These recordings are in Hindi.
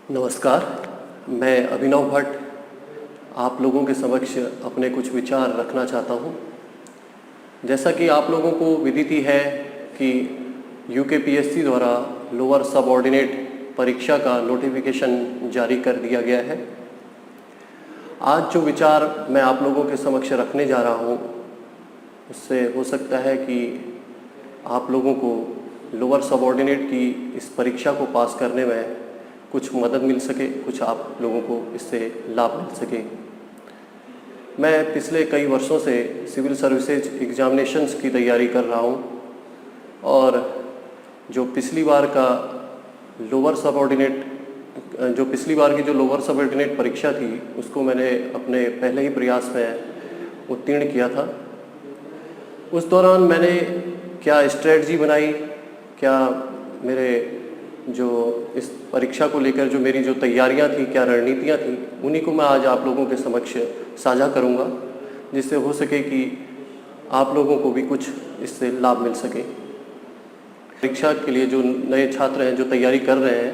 नमस्कार, मैं अभिनव भट्ट आप लोगों के समक्ष अपने कुछ विचार रखना चाहता हूँ। जैसा कि आप लोगों को विदित ही है कि यूकेपीएससी द्वारा लोअर सबऑर्डिनेट परीक्षा का नोटिफिकेशन जारी कर दिया गया है। आज जो विचार मैं आप लोगों के समक्ष रखने जा रहा हूँ, उससे हो सकता है कि आप लोगों को लोअर सबऑर्डिनेट की इस परीक्षा को पास करने में कुछ मदद मिल सके, कुछ आप लोगों को इससे लाभ मिल सके। मैं पिछले कई वर्षों से सिविल सर्विसेज एग्जामिनेशंस की तैयारी कर रहा हूँ और जो पिछली बार की जो लोअर सबऑर्डिनेट परीक्षा थी, उसको मैंने अपने पहले ही प्रयास में उत्तीर्ण किया था। उस दौरान मैंने क्या स्ट्रेटजी बनाई, क्या मेरे जो इस परीक्षा को लेकर जो मेरी जो तैयारियां थी, क्या रणनीतियां थी, उन्हीं को मैं आज आप लोगों के समक्ष साझा करूंगा, जिससे हो सके कि आप लोगों को भी कुछ इससे लाभ मिल सके। परीक्षा के लिए जो नए छात्र हैं, जो तैयारी कर रहे हैं,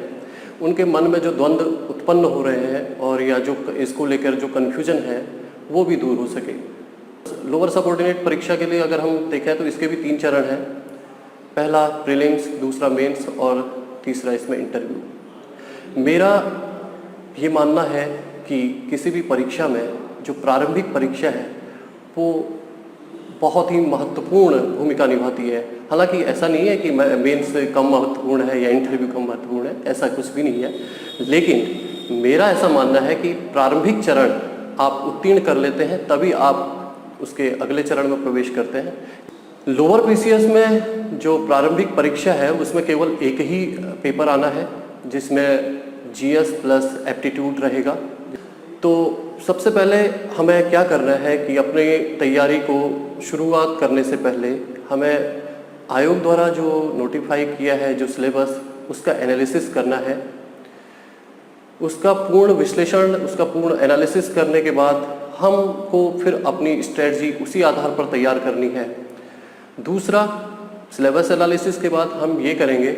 उनके मन में जो द्वंद्व उत्पन्न हो रहे हैं और या जो इसको लेकर जो कन्फ्यूजन है, वो भी दूर हो सके। लोअर सबऑर्डिनेट परीक्षा के लिए अगर हम देखें तो इसके भी 3 चरण हैं। पहला प्रीलिम्स, दूसरा मेंस और तीसरा इसमें इंटरव्यू। मेरा ये मानना है कि किसी भी परीक्षा में जो प्रारंभिक परीक्षा है वो बहुत ही महत्वपूर्ण भूमिका निभाती है। हालांकि ऐसा नहीं है कि मेंस कम महत्वपूर्ण है या इंटरव्यू कम महत्वपूर्ण है, ऐसा कुछ भी नहीं है। लेकिन मेरा ऐसा मानना है कि प्रारंभिक चरण आप उत्तीर्ण कर लेते हैं, तभी आप उसके अगले चरण में प्रवेश करते हैं। लोअर पीसीएस में जो प्रारंभिक परीक्षा है, उसमें केवल एक ही पेपर आना है, जिसमें जीएस प्लस एप्टीट्यूड रहेगा। तो सबसे पहले हमें क्या करना है कि अपनी तैयारी को शुरुआत करने से पहले हमें आयोग द्वारा जो नोटिफाई किया है जो सिलेबस, उसका एनालिसिस करना है। उसका पूर्ण विश्लेषण, उसका पूर्ण एनालिसिस करने के बाद हमको फिर अपनी स्ट्रेटजी उसी आधार पर तैयार करनी है। दूसरा, सिलेबस एनालिसिस के बाद हम ये करेंगे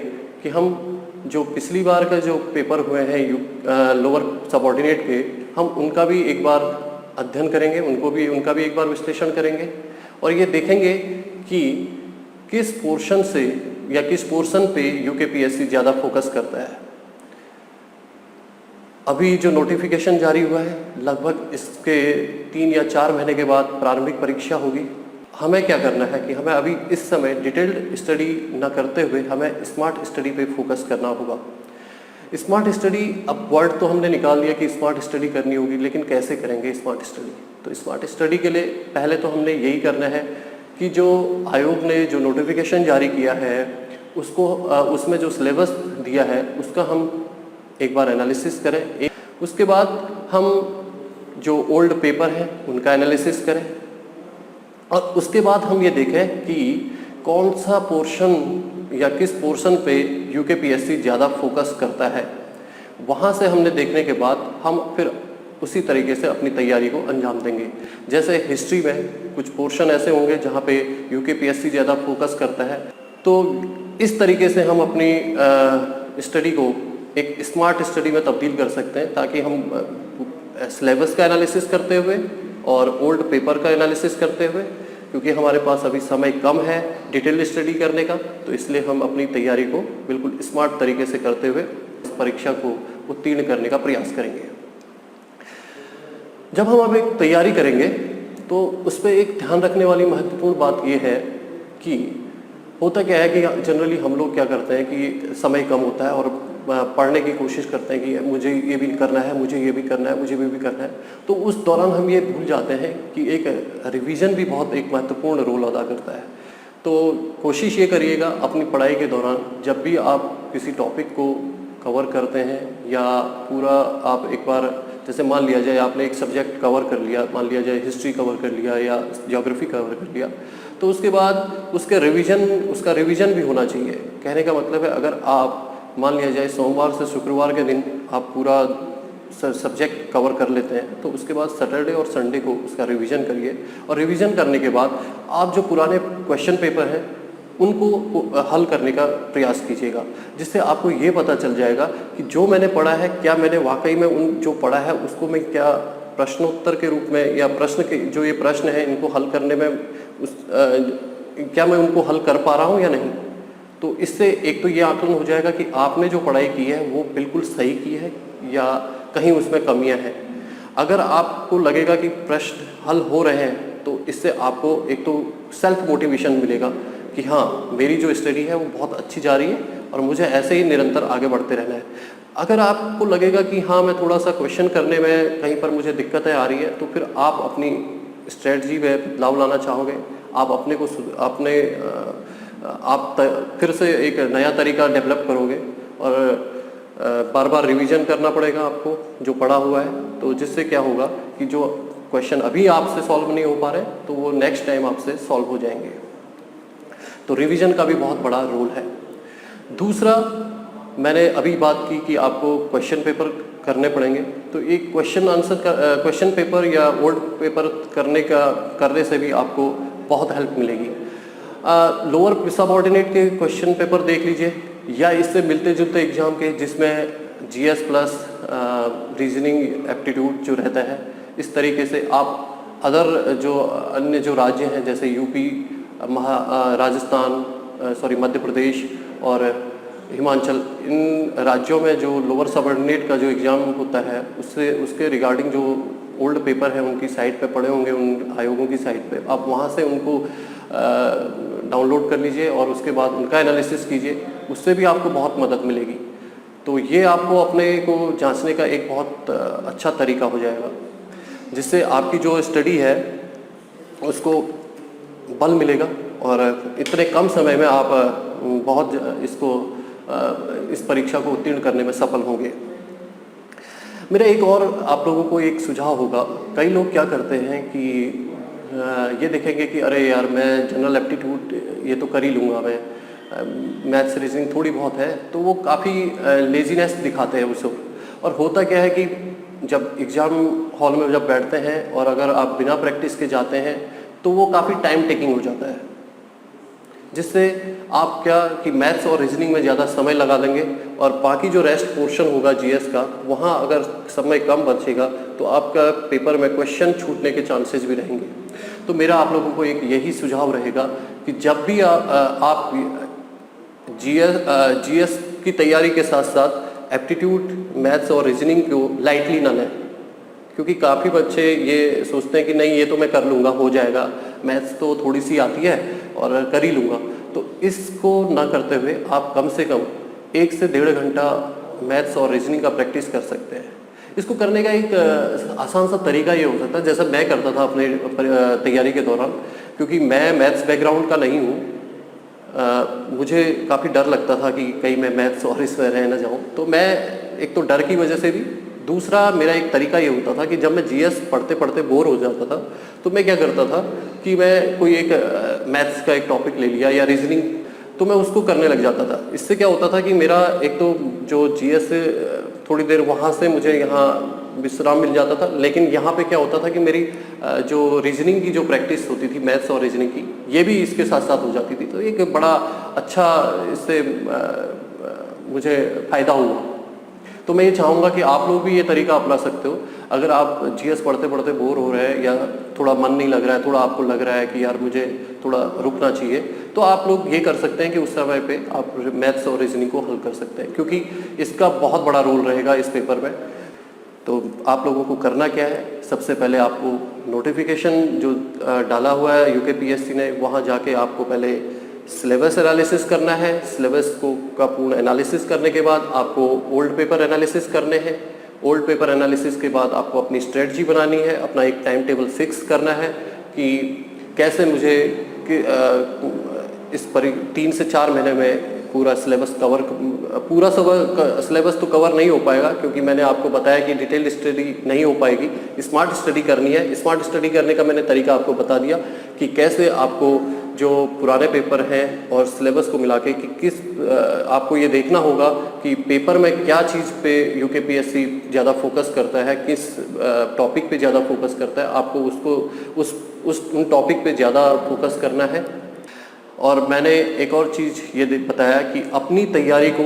कि हम जो पिछली बार का जो पेपर हुए हैं लोअर सबऑर्डिनेट के, हम उनका भी एक बार अध्ययन करेंगे, उनका भी एक बार विश्लेषण करेंगे और ये देखेंगे कि किस पोर्शन से या किस पोर्शन पे यूकेपीएससी ज़्यादा फोकस करता है। अभी जो नोटिफिकेशन जारी हुआ है, लगभग इसके 3 या 4 महीने के बाद प्रारंभिक परीक्षा होगी। हमें क्या करना है कि हमें अभी इस समय डिटेल्ड स्टडी न करते हुए हमें स्मार्ट स्टडी पे फोकस करना होगा। स्मार्ट स्टडी, अब वर्ड तो हमने निकाल दिया कि स्मार्ट स्टडी करनी होगी, लेकिन कैसे करेंगे स्मार्ट स्टडी? तो स्मार्ट स्टडी के लिए पहले तो हमने यही करना है कि जो आयोग ने जो नोटिफिकेशन जारी किया है उसको उसमें जो सिलेबस दिया है उसका हम एक बार एनालिसिस करें। उसके बाद हम जो ओल्ड पेपर हैं उनका एनालिसिस करें और उसके बाद हम ये देखें कि कौन सा पोर्शन या किस पोर्शन पे यूकेपीएससी ज़्यादा फोकस करता है। वहाँ से हमने देखने के बाद हम फिर उसी तरीके से अपनी तैयारी को अंजाम देंगे। जैसे हिस्ट्री में कुछ पोर्शन ऐसे होंगे जहाँ पे यूकेपीएससी ज़्यादा फोकस करता है, तो इस तरीके से हम अपनी स्टडी को एक स्मार्ट स्टडी में तब्दील कर सकते हैं, ताकि हम सिलेबस का एनालिसिस करते हुए और ओल्ड पेपर का एनालिसिस करते हुए, क्योंकि हमारे पास अभी समय कम है डिटेल स्टडी करने का, तो इसलिए हम अपनी तैयारी को बिल्कुल स्मार्ट तरीके से करते हुए इस परीक्षा को उत्तीर्ण करने का प्रयास करेंगे। जब हम अब एक तैयारी करेंगे तो उस पर एक ध्यान रखने वाली महत्वपूर्ण बात ये है कि होता क्या है कि जनरली हम लोग क्या करते हैं कि समय कम होता है और पढ़ने की कोशिश करते हैं कि मुझे ये भी करना है, मुझे ये भी करना है, मुझे भी करना है। तो उस दौरान हम ये भूल जाते हैं कि एक रिवीजन भी बहुत एक महत्वपूर्ण रोल अदा करता है। तो कोशिश ये करिएगा अपनी पढ़ाई के दौरान, जब भी आप किसी टॉपिक को कवर करते हैं या पूरा आप एक बार, जैसे मान लिया जाए आपने एक सब्जेक्ट कवर कर लिया, मान लिया जाए हिस्ट्री कवर कर लिया या ज्योग्राफी कवर कर लिया, तो उसके बाद उसका रिवीजन भी होना चाहिए। कहने का मतलब है, अगर आप मान लिया जाए सोमवार से शुक्रवार के दिन आप पूरा सब्जेक्ट कवर कर लेते हैं, तो उसके बाद सैटरडे और संडे को उसका रिवीजन करिए और रिवीजन करने के बाद आप जो पुराने क्वेश्चन पेपर हैं उनको हल करने का प्रयास कीजिएगा, जिससे आपको ये पता चल जाएगा कि जो मैंने पढ़ा है क्या मैंने वाकई में उन जो पढ़ा है उसको मैं क्या प्रश्नोत्तर के रूप में या प्रश्न के जो ये प्रश्न है इनको हल करने में क्या मैं उनको हल कर पा रहा हूँ या नहीं। तो इससे एक तो ये आकलन हो जाएगा कि आपने जो पढ़ाई की है वो बिल्कुल सही की है या कहीं उसमें कमियां हैं। अगर आपको लगेगा कि प्रश्न हल हो रहे हैं तो इससे आपको एक तो सेल्फ मोटिवेशन मिलेगा कि हाँ मेरी जो स्टडी है वो बहुत अच्छी जा रही है और मुझे ऐसे ही निरंतर आगे बढ़ते रहना है। अगर आपको लगेगा कि हाँ मैं थोड़ा सा क्वेश्चन करने में कहीं पर मुझे दिक्कतें आ रही है तो फिर आप अपनी स्ट्रेटजी में बदलाव लाना चाहोगे, आप अपने को फिर से एक नया तरीका डेवलप करोगे और बार बार रिवीजन करना पड़ेगा आपको जो पढ़ा हुआ है। तो जिससे क्या होगा कि जो क्वेश्चन अभी आपसे सॉल्व नहीं हो पा रहे तो वो नेक्स्ट टाइम आपसे सॉल्व हो जाएंगे। तो रिवीजन का भी बहुत बड़ा रोल है। दूसरा, मैंने अभी बात की कि आपको क्वेश्चन पेपर करने पड़ेंगे, तो एक क्वेश्चन पेपर या वर्ड पेपर करने से भी आपको बहुत हेल्प मिलेगी। लोअर सबऑर्डिनेट के क्वेश्चन पेपर देख लीजिए या इससे मिलते जुलते एग्जाम के जिसमें जीएस प्लस रीजनिंग एप्टीट्यूड जो रहता है, इस तरीके से आप अन्य जो राज्य हैं जैसे यूपी, राजस्थान, मध्य प्रदेश और हिमाचल, इन राज्यों में जो लोअर सबऑर्डिनेट का जो एग्ज़ाम होता है उसके रिगार्डिंग जो ओल्ड पेपर है उनकी साइट पे पड़े होंगे, उन आयोगों की साइट पे आप वहाँ से उनको डाउनलोड कर लीजिए और उसके बाद उनका एनालिसिस कीजिए, उससे भी आपको बहुत मदद मिलेगी। तो ये आपको अपने को जांचने का एक बहुत अच्छा तरीका हो जाएगा, जिससे आपकी जो स्टडी है उसको बल मिलेगा और इतने कम समय में आप इस परीक्षा को उत्तीर्ण करने में सफल होंगे। मेरा एक और आप लोगों को एक सुझाव होगा, कई लोग क्या करते हैं कि ये देखेंगे कि अरे यार मैं जनरल एप्टीट्यूड ये तो कर ही लूँगा, मैं मैथ्स रीजनिंग थोड़ी बहुत है, तो वो काफ़ी लेजीनेस दिखाते हैं उसको। और होता क्या है कि जब एग्ज़ाम हॉल में जब बैठते हैं और अगर आप बिना प्रैक्टिस के जाते हैं तो वो काफ़ी टाइम टेकिंग हो जाता है, जिससे आप क्या कि मैथ्स और रीजनिंग में ज़्यादा समय लगा देंगे और बाकी जो रेस्ट पोर्शन होगा जीएस का, वहाँ अगर समय कम बचेगा तो आपका पेपर में क्वेश्चन छूटने के चांसेस भी रहेंगे। तो मेरा आप लोगों को एक यही सुझाव रहेगा कि जब भी आप जीएस की तैयारी के साथ साथ एप्टीट्यूड, मैथ्स और रीजनिंग को लाइटली ना लें, क्योंकि काफ़ी बच्चे ये सोचते हैं कि नहीं ये तो मैं कर लूँगा, हो जाएगा, मैथ्स तो थोड़ी सी आती है और कर ही लूँगा। तो इसको ना करते हुए आप कम से कम 1 से 1.5 घंटा मैथ्स और रीजनिंग का प्रैक्टिस कर सकते हैं। इसको करने का एक आसान सा तरीका ये हो सकता है, जैसा मैं करता था अपने तैयारी के दौरान, क्योंकि मैं मैथ्स बैकग्राउंड का नहीं हूँ, मुझे काफ़ी डर लगता था कि कहीं मैं मैथ्स और इसमें रह ना जाऊँ। तो मैं एक तो डर की वजह से भी, दूसरा मेरा एक तरीका ये होता था कि जब मैं जीएस पढ़ते पढ़ते बोर हो जाता था तो मैं क्या करता था कि मैं कोई एक मैथ्स का एक टॉपिक ले लिया या रीजनिंग, तो मैं उसको करने लग जाता था। इससे क्या होता था कि मेरा एक तो जो जीएस थोड़ी देर वहाँ से मुझे यहाँ विश्राम मिल जाता था, लेकिन यहाँ पे क्या होता था कि मेरी जो रीजनिंग की जो प्रैक्टिस होती थी मैथ्स और रीजनिंग की, ये भी इसके साथ साथ हो जाती थी। तो एक बड़ा अच्छा इससे मुझे फ़ायदा हुआ। तो मैं ये चाहूँगा कि आप लोग भी ये तरीका अपना सकते हो। अगर आप जीएस पढ़ते पढ़ते बोर हो रहे हैं या थोड़ा मन नहीं लग रहा है, थोड़ा आपको लग रहा है कि यार मुझे थोड़ा रुकना चाहिए, तो आप लोग ये कर सकते हैं कि उस समय पे आप मैथ्स और रीजनिंग को हल कर सकते हैं, क्योंकि इसका बहुत बड़ा रोल रहेगा इस पेपर में। तो आप लोगों को करना क्या है, सबसे पहले आपको नोटिफिकेशन जो डाला हुआ है यूकेपीएससी ने, वहाँ जाके आपको पहले सिलेबस एनालिसिस करना है। सिलेबस का पूर्ण एनालिसिस करने के बाद आपको ओल्ड पेपर एनालिसिस करने हैं। ओल्ड पेपर एनालिसिस के बाद आपको अपनी स्ट्रेटजी बनानी है, अपना एक टाइम टेबल फिक्स करना है कि कैसे मुझे इस 3 से 4 महीने में पूरा सिलेबस सिलेबस तो कवर नहीं हो पाएगा, क्योंकि मैंने आपको बताया कि डिटेल्ड स्टडी नहीं हो पाएगी, स्मार्ट स्टडी करनी है। स्मार्ट स्टडी करने का मैंने तरीका आपको बता दिया कि कैसे आपको जो पुराने पेपर हैं और सिलेबस को मिला के कि आपको ये देखना होगा कि पेपर में क्या चीज़ पे यूकेपीएससी ज़्यादा फोकस करता है, किस टॉपिक पे ज़्यादा फोकस करता है, आपको उन टॉपिक पे ज़्यादा फोकस करना है। और मैंने एक और चीज़ ये बताया कि अपनी तैयारी को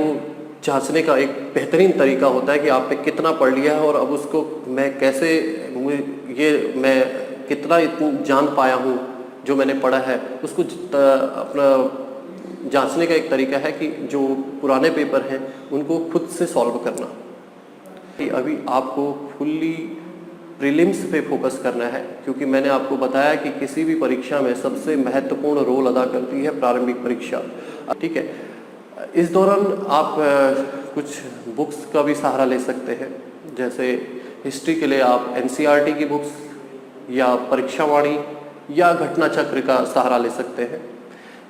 जांचने का एक बेहतरीन तरीका होता है कि आपने कितना पढ़ लिया है और अब उसको मैं कैसे मैं कितना जान पाया हूँ जो मैंने पढ़ा है, उसको अपना जांचने का एक तरीका है कि जो पुराने पेपर हैं उनको खुद से सॉल्व करना। अभी आपको फुल्ली प्रीलिम्स पे फोकस करना है, क्योंकि मैंने आपको बताया कि किसी भी परीक्षा में सबसे महत्वपूर्ण रोल अदा करती है प्रारंभिक परीक्षा। ठीक है, इस दौरान आप कुछ बुक्स का भी सहारा ले सकते हैं। जैसे हिस्ट्री के लिए आप एनसीईआरटी की बुक्स या परीक्षावाणी या घटना चक्र का सहारा ले सकते हैं।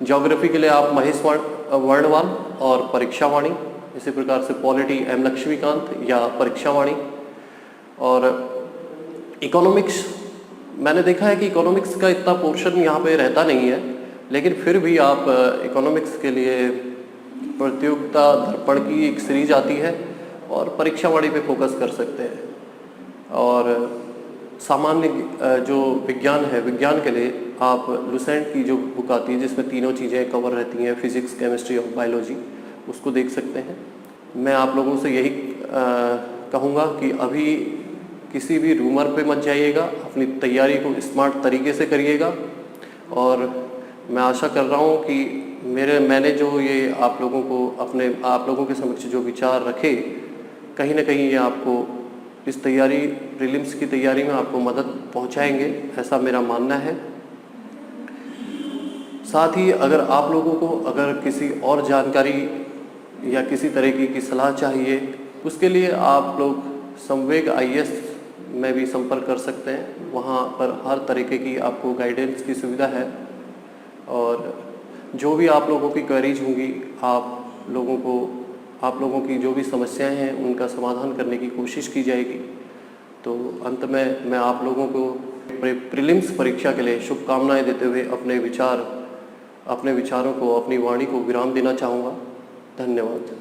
ज्योग्राफी के लिए आप महेश वर्णवाल और परीक्षावाणी, इसी प्रकार से पॉलिटी एम लक्ष्मीकांत या परीक्षावाणी। और इकोनॉमिक्स, मैंने देखा है कि इकोनॉमिक्स का इतना पोर्शन यहाँ पे रहता नहीं है, लेकिन फिर भी आप इकोनॉमिक्स के लिए प्रतियोगिता दर्पण की एक सीरीज आती है और परीक्षावाणी पे फोकस कर सकते हैं। और सामान्य जो विज्ञान है, विज्ञान के लिए आप लुसेंट की जो बुक आती है जिसमें तीनों चीज़ें कवर रहती हैं, फिजिक्स, केमिस्ट्री और बायोलॉजी, उसको देख सकते हैं। मैं आप लोगों से यही कहूँगा कि अभी किसी भी रूमर पे मत जाइएगा, अपनी तैयारी को स्मार्ट तरीके से करिएगा। और मैं आशा कर रहा हूँ कि मैंने जो ये आप लोगों के समक्ष जो विचार रखे, कहीं ना कहीं ये आपको इस प्रीलिम्स की तैयारी में आपको मदद पहुंचाएंगे, ऐसा मेरा मानना है। साथ ही अगर आप लोगों को अगर किसी और जानकारी या किसी तरीके की सलाह चाहिए, उसके लिए आप लोग संवेग IAS में भी संपर्क कर सकते हैं। वहाँ पर हर तरीके की आपको गाइडेंस की सुविधा है और जो भी आप लोगों की क्वेरीज होंगी, आप लोगों की जो भी समस्याएं हैं उनका समाधान करने की कोशिश की जाएगी। तो अंत में मैं आप लोगों को प्रीलिम्स परीक्षा के लिए शुभकामनाएं देते हुए अपने विचारों को, अपनी वाणी को विराम देना चाहूँगा। धन्यवाद।